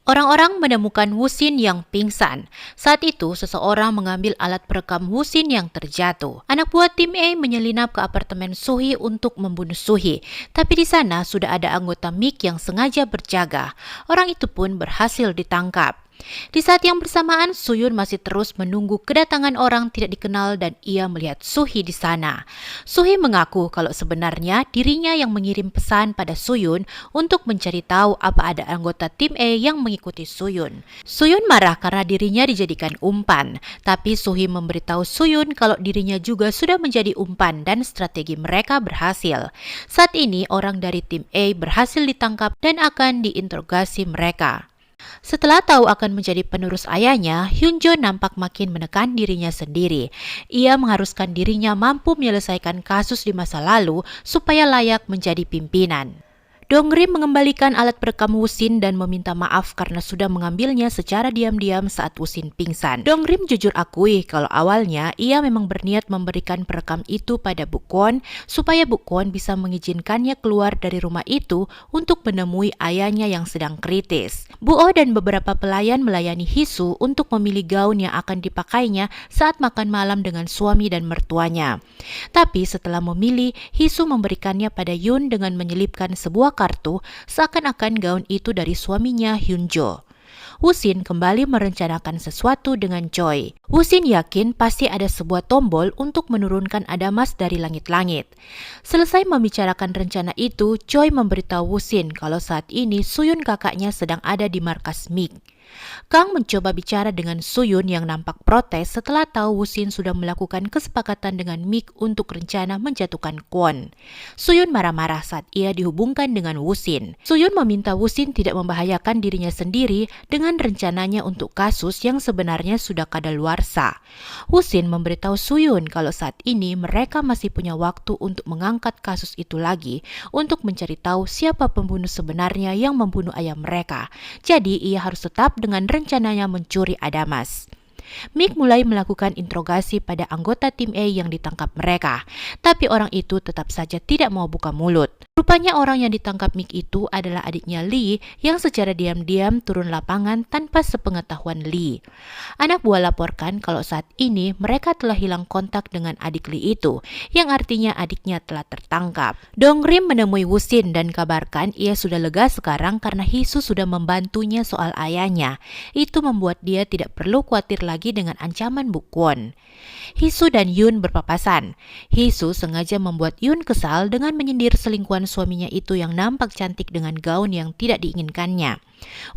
Orang-orang menemukan Wusin yang pingsan. Saat itu, seseorang mengambil alat perekam Wusin yang terjatuh. Anak buah tim A menyelinap ke apartemen Suhi untuk membunuh Suhi. Tapi di sana sudah ada anggota MIG yang sengaja berjaga. Orang itu pun berhasil ditangkap. Di saat yang bersamaan, Suyun masih terus menunggu kedatangan orang tidak dikenal dan ia melihat Suhi di sana. Suhi mengaku kalau sebenarnya dirinya yang mengirim pesan pada Suyun untuk mencari tahu apa ada anggota tim E yang mengikuti Suyun. Suyun marah karena dirinya dijadikan umpan, tapi Suhi memberitahu Suyun kalau dirinya juga sudah menjadi umpan dan strategi mereka berhasil. Saat ini orang dari tim A berhasil ditangkap dan akan diinterogasi mereka. Setelah tahu akan menjadi penerus ayahnya, Hyunjo nampak makin menekan dirinya sendiri. Ia mengharuskan dirinya mampu menyelesaikan kasus di masa lalu supaya layak menjadi pimpinan. Dongrim mengembalikan alat perekam Wusin dan meminta maaf karena sudah mengambilnya secara diam-diam saat Wusin pingsan. Dongrim jujur akui kalau awalnya ia memang berniat memberikan perekam itu pada Bu Kwon supaya Bu Kwon bisa mengizinkannya keluar dari rumah itu untuk menemui ayahnya yang sedang kritis. Bu Oh dan beberapa pelayan melayani Hisu untuk memilih gaun yang akan dipakainya saat makan malam dengan suami dan mertuanya. Tapi setelah memilih, Hisu memberikannya pada Yun dengan menyelipkan sebuah kartu seakan-akan gaun itu dari suaminya Hyunjo. Wusin kembali merencanakan sesuatu dengan Choi. Wusin yakin pasti ada sebuah tombol untuk menurunkan Adamas dari langit-langit. Selesai membicarakan rencana itu, Choi memberitahu Wusin kalau saat ini Suyun kakaknya sedang ada di markas MIG. Kang mencoba bicara dengan Suyun yang nampak protes setelah tahu Wusin sudah melakukan kesepakatan dengan MIG untuk rencana menjatuhkan Kwon. Suyun marah-marah saat ia dihubungkan dengan Wusin. Suyun meminta Wusin tidak membahayakan dirinya sendiri dengan rencananya untuk kasus yang sebenarnya sudah kadaluarsa. Wusin memberitahu Suyun kalau saat ini mereka masih punya waktu untuk mengangkat kasus itu lagi untuk mencari tahu siapa pembunuh sebenarnya yang membunuh ayah mereka. Jadi ia harus tetap dengan rencananya mencuri Adamas. MIG mulai melakukan interogasi pada anggota tim A yang ditangkap mereka, tapi orang itu tetap saja tidak mau buka mulut. Rupanya orang yang ditangkap MIG itu adalah adiknya Lee yang secara diam-diam turun lapangan tanpa sepengetahuan Lee. Anak buah laporkan kalau saat ini mereka telah hilang kontak dengan adik Lee itu, yang artinya adiknya telah tertangkap. Dongrim menemui Wusin dan kabarkan ia sudah lega sekarang karena Hisu sudah membantunya soal ayahnya. Itu membuat dia tidak perlu khawatir lagi dengan ancaman Bu Kwon. Hisu dan Yun berpapasan. Hisu sengaja membuat Yun kesal dengan menyindir selingkuhan suaminya itu yang nampak cantik dengan gaun yang tidak diinginkannya.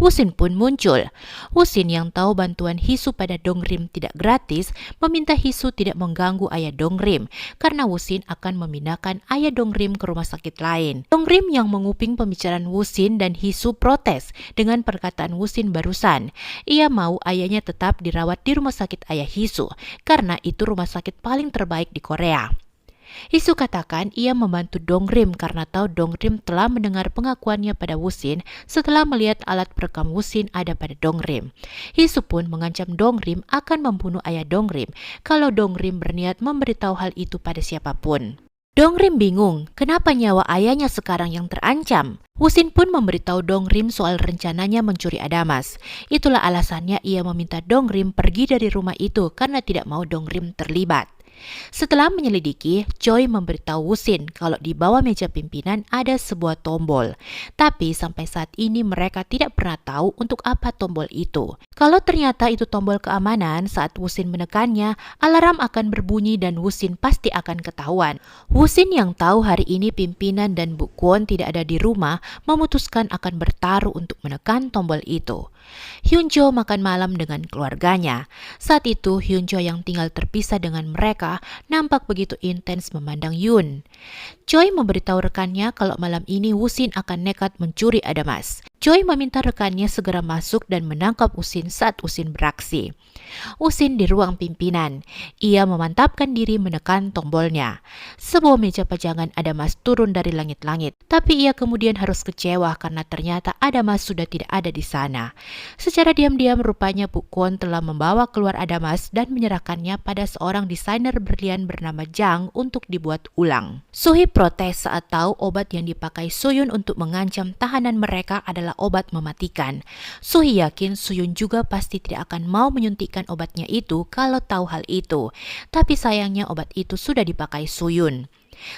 Wusin pun muncul. Wusin yang tahu bantuan Hisu pada Dongrim tidak gratis, meminta Hisu tidak mengganggu ayah Dongrim karena Wusin akan memindahkan ayah Dongrim ke rumah sakit lain. Dongrim yang menguping pembicaraan Wusin dan Hisu protes dengan perkataan Wusin barusan. Ia mau ayahnya tetap dirawat di rumah sakit ayah Hisu karena itu rumah sakit paling terbaik di Korea. Hisu katakan ia membantu Dongrim karena tahu Dongrim telah mendengar pengakuannya pada Wusin setelah melihat alat perekam Wusin ada pada Dongrim. Hisu pun mengancam Dongrim akan membunuh ayah Dongrim kalau Dongrim berniat memberitahu hal itu pada siapapun. Dongrim bingung kenapa nyawa ayahnya sekarang yang terancam. Wusin pun memberitahu Dongrim soal rencananya mencuri Adamas. Itulah alasannya ia meminta Dongrim pergi dari rumah itu karena tidak mau Dongrim terlibat. Setelah menyelidiki, Choi memberitahu Wusin kalau di bawah meja pimpinan ada sebuah tombol. Tapi sampai saat ini mereka tidak pernah tahu untuk apa tombol itu. Kalau ternyata itu tombol keamanan, saat Wusin menekannya, alarm akan berbunyi dan Wusin pasti akan ketahuan. Wusin yang tahu hari ini pimpinan dan Bu Kwon tidak ada di rumah, memutuskan akan bertaruh untuk menekan tombol itu. Hyunjo makan malam dengan keluarganya. Saat itu Hyunjo yang tinggal terpisah dengan mereka nampak begitu intens memandang Yun. Choi memberitahu rekannya kalau malam ini Wusin akan nekat mencuri Adamas. Choi meminta rekannya segera masuk dan menangkap Wusin Wusin saat Wusin beraksi. Wusin di ruang pimpinan. Ia memantapkan diri menekan tombolnya. Sebuah meja pajangan Adamas turun dari langit-langit, tapi ia kemudian harus kecewa karena ternyata Adamas sudah tidak ada di sana. Secara diam-diam rupanya Bu Kwon telah membawa keluar Adamas dan menyerahkannya pada seorang desainer berlian bernama Jang untuk dibuat ulang. Suhi protes saat tahu obat yang dipakai Suyun untuk mengancam tahanan mereka adalah obat mematikan. Suhi yakin Suyun juga pasti tidak akan mau menyuntikkan obatnya itu kalau tahu hal itu. Tapi sayangnya obat itu sudah dipakai Suyun.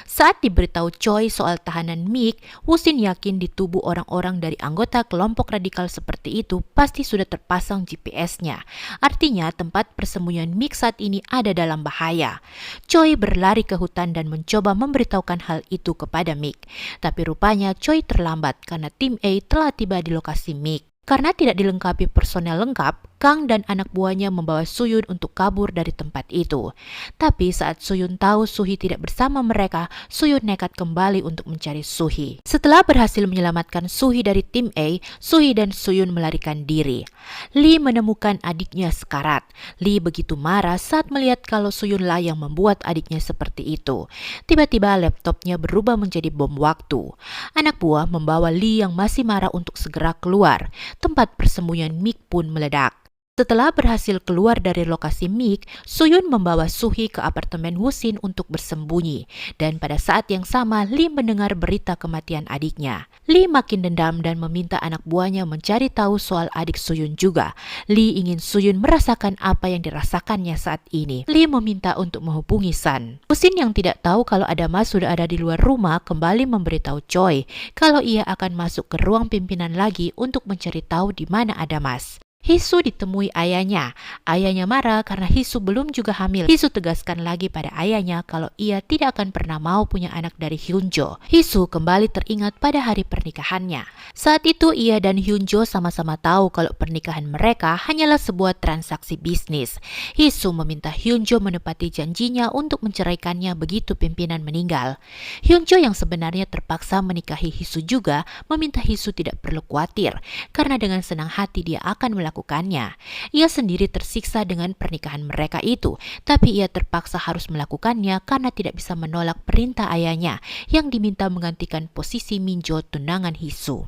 Saat diberitahu Choi soal tahanan Mick, Wusin yakin di tubuh orang-orang dari anggota kelompok radikal seperti itu pasti sudah terpasang GPS-nya. Artinya tempat persembunyian Mick saat ini ada dalam bahaya. Choi berlari ke hutan dan mencoba memberitahukan hal itu kepada Mick. Tapi rupanya Choi terlambat karena tim A telah tiba di lokasi Mick. Karena tidak dilengkapi personel lengkap, Kang dan anak buahnya membawa Suyun untuk kabur dari tempat itu. Tapi saat Suyun tahu Suhi tidak bersama mereka, Suyun nekat kembali untuk mencari Suhi. Setelah berhasil menyelamatkan Suhi dari tim A, Suhi dan Suyun melarikan diri. Lee menemukan adiknya sekarat. Lee begitu marah saat melihat kalau Suyunlah yang membuat adiknya seperti itu. Tiba-tiba laptopnya berubah menjadi bom waktu. Anak buah membawa Lee yang masih marah untuk segera keluar. Tempat persembunyian Mick pun meledak. Setelah berhasil keluar dari lokasi Mick, Suyun membawa Suhi ke apartemen Wusin untuk bersembunyi. Dan pada saat yang sama, Lee mendengar berita kematian adiknya. Lee makin dendam dan meminta anak buahnya mencari tahu soal adik Suyun juga. Lee ingin Suyun merasakan apa yang dirasakannya saat ini. Lee meminta untuk menghubungi Sun. Wusin yang tidak tahu kalau Adamas sudah ada di luar rumah kembali memberitahu Choi kalau ia akan masuk ke ruang pimpinan lagi untuk mencari tahu di mana Adamas. Hisu ditemui ayahnya. Ayahnya marah karena Hisu belum juga hamil. Hisu tegaskan lagi pada ayahnya kalau ia tidak akan pernah mau punya anak dari Hyunjo. Hisu kembali teringat pada hari pernikahannya. Saat itu ia dan Hyunjo sama-sama tahu kalau pernikahan mereka hanyalah sebuah transaksi bisnis. Hisu meminta Hyunjo menepati janjinya untuk menceraikannya begitu pimpinan meninggal. Hyunjo yang sebenarnya terpaksa menikahi Hisu juga meminta Hisu tidak perlu khawatir karena dengan senang hati dia akan melakukannya. Ia sendiri tersiksa dengan pernikahan mereka itu, tapi ia terpaksa harus melakukannya karena tidak bisa menolak perintah ayahnya yang diminta menggantikan posisi Minjo tunangan Hisu.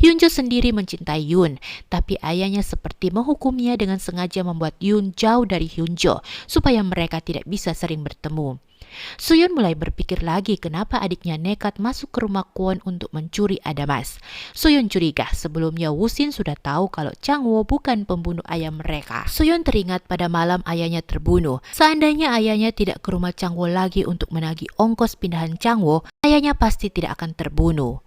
Hyunjo sendiri mencintai Yoon, tapi ayahnya seperti menghukumnya dengan sengaja membuat Yoon jauh dari Hyunjo supaya mereka tidak bisa sering bertemu. Suyun mulai berpikir lagi kenapa adiknya nekat masuk ke rumah Kwon untuk mencuri Adamas. Suyun curiga sebelumnya Wusin sudah tahu kalau Changwo bukan pembunuh ayah mereka. Suyun teringat pada malam ayahnya terbunuh. Seandainya ayahnya tidak ke rumah Changwo lagi untuk menagih ongkos pindahan Changwo, ayahnya pasti tidak akan terbunuh.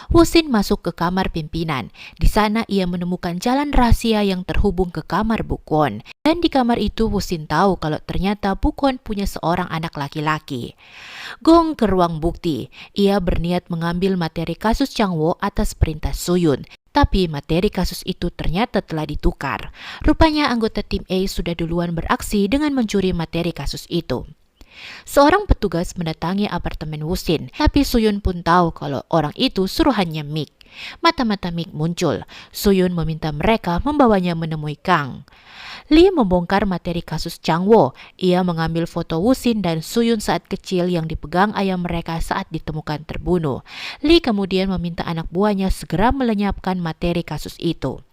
Wusin masuk ke kamar pimpinan. Di sana ia menemukan jalan rahasia yang terhubung ke kamar Bu Kwon. Dan di kamar itu Wusin tahu kalau ternyata Bu Kwon punya seorang anak laki-laki. Gong ke ruang bukti. Ia berniat mengambil materi kasus Changwo atas perintah Suyun. Tapi materi kasus itu ternyata telah ditukar. Rupanya anggota tim A sudah duluan beraksi dengan mencuri materi kasus itu. Seorang petugas mendatangi apartemen Wusin, tapi Suyun pun tahu kalau orang itu suruhannya Mick. Mata-mata Mick muncul. Suyun meminta mereka membawanya menemui Kang. Lee membongkar materi kasus Changwo. Ia mengambil foto Wusin dan Suyun saat kecil yang dipegang ayah mereka saat ditemukan terbunuh. Lee kemudian meminta anak buahnya segera melenyapkan materi kasus itu.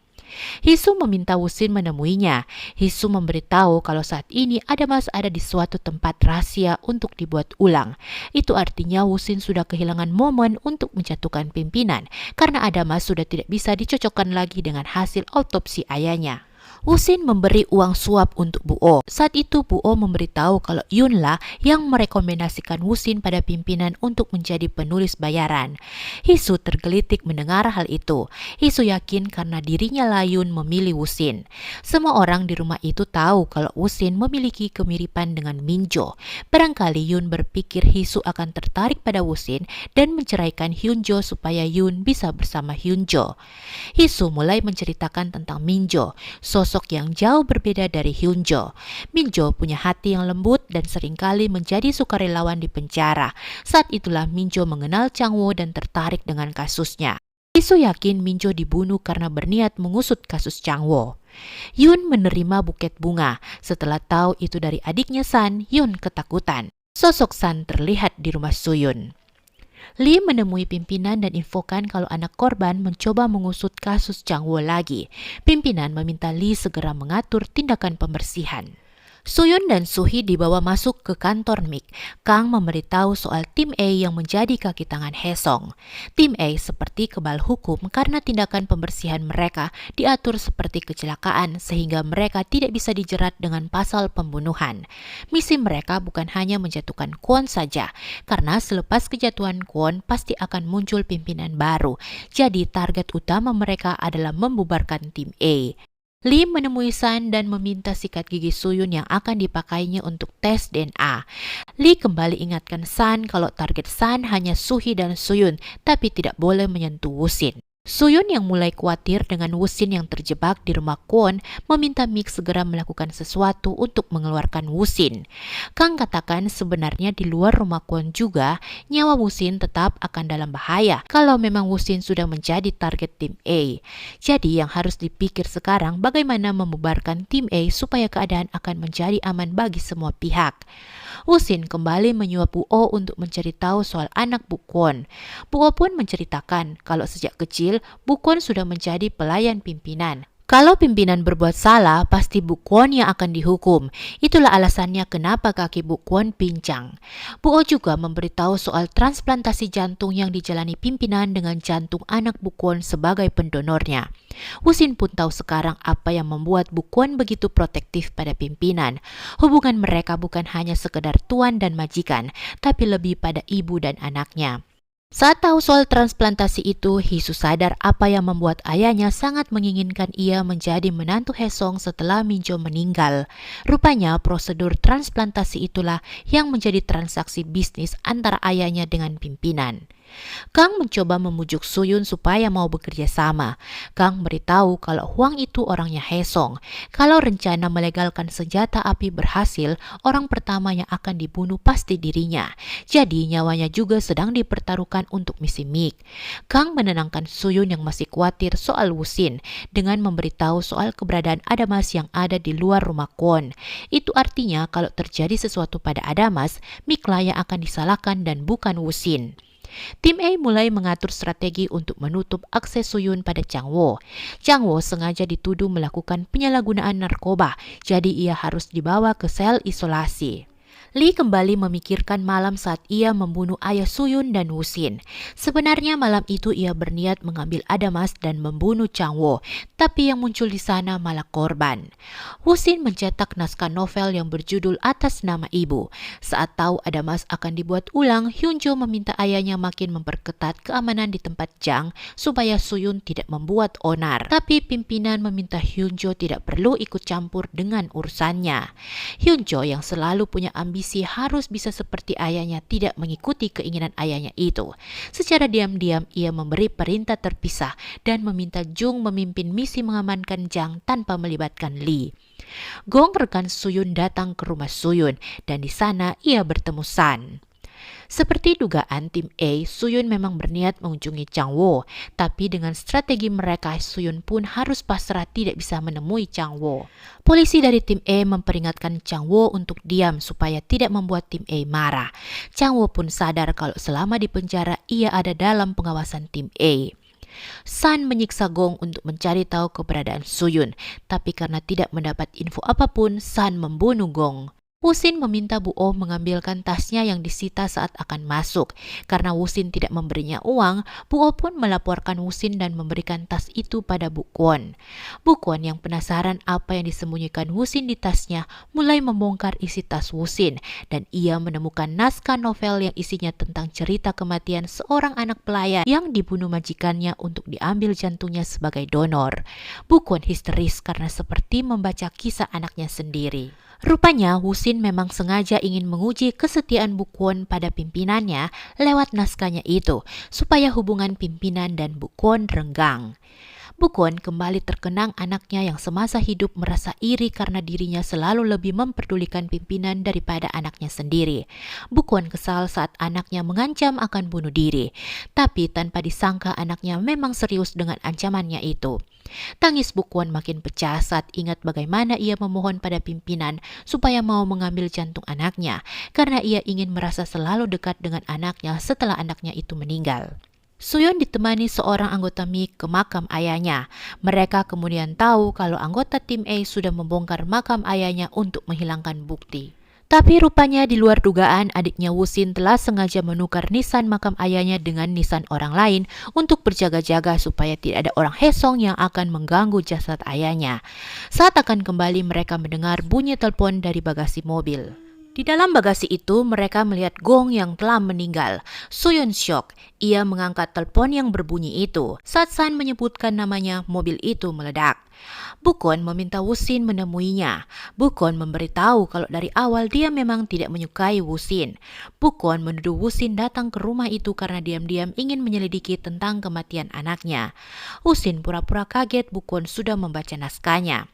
Hisu meminta Wusin menemuinya. Hisu memberitahu kalau saat ini Adamas ada di suatu tempat rahasia untuk dibuat ulang. Itu artinya Wusin sudah kehilangan momen untuk menjatuhkan pimpinan karena Adamas sudah tidak bisa dicocokkan lagi dengan hasil autopsi ayahnya. Wusin memberi uang suap untuk Buo. Saat itu Buo memberitahu kalau Yunlah yang merekomendasikan Wusin pada pimpinan untuk menjadi penulis bayaran. Hisu tergelitik mendengar hal itu. Hisu yakin karena dirinya lah Yun memilih Wusin. Semua orang di rumah itu tahu kalau Wusin memiliki kemiripan dengan Minjo. Barangkali Yun berpikir Hisu akan tertarik pada Wusin dan menceraikan Hyunjo supaya Yun bisa bersama Hyunjo. Hisu mulai menceritakan tentang Minjo, sosok yang jauh berbeda dari Hyunjo. Minjo punya hati yang lembut dan seringkali menjadi sukarelawan di penjara. Saat itulah Minjo mengenal Changwo dan tertarik dengan kasusnya. Di Su yakin Minjo dibunuh karena berniat mengusut kasus Chang Wo. Yun menerima buket bunga. Setelah tahu itu dari adiknya San, Yun ketakutan. Sosok San terlihat di rumah Suyun. Lee menemui pimpinan dan infokan kalau anak korban mencoba mengusut kasus Chang Wo lagi. Pimpinan meminta Lee segera mengatur tindakan pembersihan. Suyun dan Suhi dibawa masuk ke kantor Mik. Kang memberitahu soal tim A yang menjadi kaki tangan Hesong. Tim A seperti kebal hukum karena tindakan pembersihan mereka diatur seperti kecelakaan sehingga mereka tidak bisa dijerat dengan pasal pembunuhan. Misi mereka bukan hanya menjatuhkan Kwon saja, karena selepas kejatuhan Kwon pasti akan muncul pimpinan baru. Jadi target utama mereka adalah membubarkan tim A. Lee menemui San dan meminta sikat gigi Suyun yang akan dipakainya untuk tes DNA. Lee kembali ingatkan San kalau target San hanya Suhi dan Suyun, tapi tidak boleh menyentuh Wusin. Suyun yang mulai khawatir dengan Wusin yang terjebak di rumah Kwon meminta Mik segera melakukan sesuatu untuk mengeluarkan Wusin. Kang katakan sebenarnya di luar rumah Kwon juga nyawa Wusin tetap akan dalam bahaya kalau memang Wusin sudah menjadi target tim A. Jadi yang harus dipikir sekarang bagaimana membubarkan tim A supaya keadaan akan menjadi aman bagi semua pihak. Wusin kembali menyuap Bu O untuk mencari tahu soal anak Bu Kwon. Bu O pun menceritakan kalau sejak kecil Bu Kwon sudah menjadi pelayan pimpinan. Kalau pimpinan berbuat salah, pasti Bu Kwon yang akan dihukum. Itulah alasannya kenapa kaki Bu Kwon pincang. Bu O juga memberitahu soal transplantasi jantung yang dijalani pimpinan dengan jantung anak Bu Kwon sebagai pendonornya. Wusin pun tahu sekarang apa yang membuat Bu Kwon begitu protektif pada pimpinan. Hubungan mereka bukan hanya sekedar tuan dan majikan, tapi lebih pada ibu dan anaknya. Saat tahu soal transplantasi itu, Hisu sadar apa yang membuat ayahnya sangat menginginkan ia menjadi menantu Hesong setelah Minjo meninggal. Rupanya prosedur transplantasi itulah yang menjadi transaksi bisnis antara ayahnya dengan pimpinan. Kang mencoba memujuk Suyun supaya mau bekerja sama. Kang beritahu kalau Huang itu orangnya Hesong. Kalau rencana melegalkan senjata api berhasil, orang pertama yang akan dibunuh pasti dirinya. Jadi nyawanya juga sedang dipertaruhkan untuk misi Mik. Kang menenangkan Suyun yang masih khawatir soal Wusin dengan memberitahu soal keberadaan Adamas yang ada di luar rumah Kwon. Itu artinya kalau terjadi sesuatu pada Adamas, Mik lah yang akan disalahkan dan bukan Wusin. Tim A mulai mengatur strategi untuk menutup akses Suyun pada Chang Wo. Chang Wo sengaja dituduh melakukan penyalahgunaan narkoba, jadi ia harus dibawa ke sel isolasi. Lee kembali memikirkan malam saat ia membunuh ayah Suyun dan Wusin. Sebenarnya malam itu ia berniat mengambil Adamas dan membunuh Chang Wo, tapi yang muncul di sana malah korban. Wusin mencetak naskah novel yang berjudul Atas Nama Ibu. Saat tahu Adamas akan dibuat ulang, Hyunjo meminta ayahnya makin memperketat keamanan di tempat Jang supaya Suyun tidak membuat onar. Tapi pimpinan meminta Hyunjo tidak perlu ikut campur dengan urusannya. Hyunjo yang selalu punya ambisi harus bisa seperti ayahnya tidak mengikuti keinginan ayahnya itu. Secara diam-diam ia memberi perintah terpisah dan meminta Jung memimpin misi mengamankan Jang tanpa melibatkan Lee. Gong rekan Suyun datang ke rumah Suyun dan di sana ia bertemu San. Seperti dugaan tim A, Suyun memang berniat mengunjungi Chang Wo, tapi dengan strategi mereka, Suyun pun harus pasrah tidak bisa menemui Chang Wo. Polisi dari tim A memperingatkan Chang Wo untuk diam supaya tidak membuat tim A marah. Chang Wo pun sadar kalau selama di penjara ia ada dalam pengawasan tim A. San menyiksa Gong untuk mencari tahu keberadaan Suyun, tapi karena tidak mendapat info apapun, San membunuh Gong. Wusin meminta Bu Oh mengambilkan tasnya yang disita saat akan masuk. Karena Wusin tidak memberinya uang, Bu Oh pun melaporkan Wusin dan memberikan tas itu pada Bu Kwon. Bu Kwon yang penasaran apa yang disembunyikan Wusin di tasnya, mulai membongkar isi tas Wusin, dan ia menemukan naskah novel yang isinya tentang cerita kematian seorang anak pelayan yang dibunuh majikannya untuk diambil jantungnya sebagai donor. Bu Kwon histeris karena seperti membaca kisah anaknya sendiri. Rupanya Wusin memang sengaja ingin menguji kesetiaan Bu Kwon pada pimpinannya lewat naskahnya itu, supaya hubungan pimpinan dan Bu Kwon renggang. Bukon kembali terkenang anaknya yang semasa hidup merasa iri karena dirinya selalu lebih memperdulikan pimpinan daripada anaknya sendiri. Bukon kesal saat anaknya mengancam akan bunuh diri, tapi tanpa disangka anaknya memang serius dengan ancamannya itu. Tangis Bukon makin pecah saat ingat bagaimana ia memohon pada pimpinan supaya mau mengambil jantung anaknya karena ia ingin merasa selalu dekat dengan anaknya setelah anaknya itu meninggal. Suyon ditemani seorang anggota MIK ke makam ayahnya. Mereka kemudian tahu kalau anggota tim A sudah membongkar makam ayahnya untuk menghilangkan bukti. Tapi rupanya di luar dugaan adiknya Wusin telah sengaja menukar nisan makam ayahnya dengan nisan orang lain untuk berjaga-jaga supaya tidak ada orang Hesong yang akan mengganggu jasad ayahnya. Saat akan kembali mereka mendengar bunyi telepon dari bagasi mobil. Di dalam bagasi itu, mereka melihat Gong yang telah meninggal. Suyon syok. Ia mengangkat telepon yang berbunyi itu. Saat San menyebutkan namanya, mobil itu meledak. Bukon meminta Wusin menemuinya. Bukon memberitahu kalau dari awal dia memang tidak menyukai Wusin. Bukon menuduh Wusin datang ke rumah itu karena diam-diam ingin menyelidiki tentang kematian anaknya. Wusin pura-pura kaget Bukon sudah membaca naskahnya.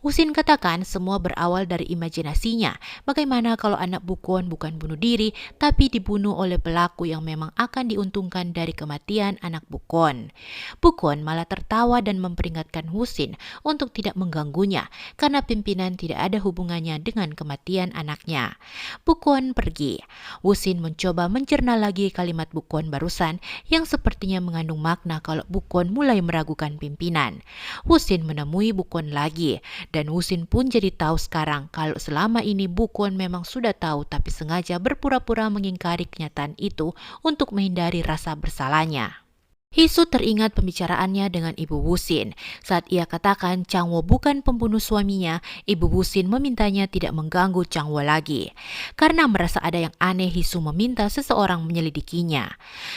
Wusin katakan semua berawal dari imajinasinya. Bagaimana kalau anak Bukon bukan bunuh diri, tapi dibunuh oleh pelaku yang memang akan diuntungkan dari kematian anak Bukon. Bukon malah tertawa dan memperingatkan Wusin untuk tidak mengganggunya karena pimpinan tidak ada hubungannya dengan kematian anaknya. Bukon pergi. Wusin mencoba mencerna lagi kalimat Bukon barusan yang sepertinya mengandung makna kalau Bukon mulai meragukan pimpinan. Wusin menemui Bukon lagi. Dan Wusin pun jadi tahu sekarang kalau selama ini Bukon memang sudah tahu tapi sengaja berpura-pura mengingkari kenyataan itu untuk menghindari rasa bersalahnya. Hisu teringat pembicaraannya dengan Ibu Wusin. Saat ia katakan Changwo bukan pembunuh suaminya, Ibu Wusin memintanya tidak mengganggu Changwo lagi. Karena merasa ada yang aneh, Hisu meminta seseorang menyelidikinya.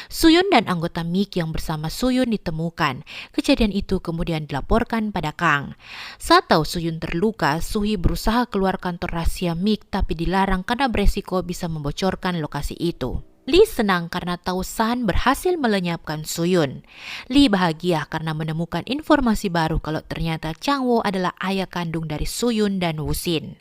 Suyun dan anggota MIK yang bersama Suyun ditemukan. Kejadian itu kemudian dilaporkan pada Kang. Saat tahu Suyun terluka, Suhi berusaha keluar kantor rahasia MIK tapi dilarang karena beresiko bisa membocorkan lokasi itu. Lee senang karena tahu San berhasil melenyapkan Suyun. Lee bahagia karena menemukan informasi baru kalau ternyata Changwo adalah ayah kandung dari Suyun dan Wusin.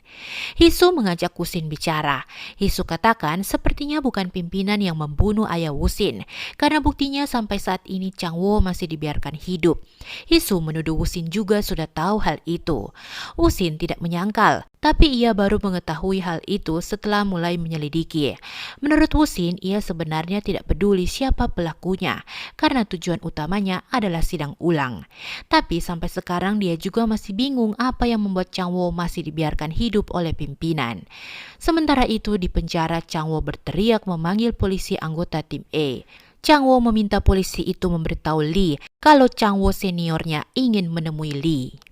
Hisu mengajak Wusin bicara. Hisu katakan sepertinya bukan pimpinan yang membunuh ayah Wusin, karena buktinya sampai saat ini Changwo masih dibiarkan hidup. Hisu menuduh Wusin juga sudah tahu hal itu. Wusin tidak menyangkal, tapi ia baru mengetahui hal itu setelah mulai menyelidiki. Menurut Wusin, ia sebenarnya tidak peduli siapa pelakunya, karena tujuan utamanya adalah sidang ulang. Tapi sampai sekarang dia juga masih bingung apa yang membuat Changwo masih dibiarkan hidup oleh pimpinan. Sementara itu di penjara, Changwo berteriak memanggil polisi anggota tim A. Changwo meminta polisi itu memberitahu Lee kalau Changwo seniornya ingin menemui Lee.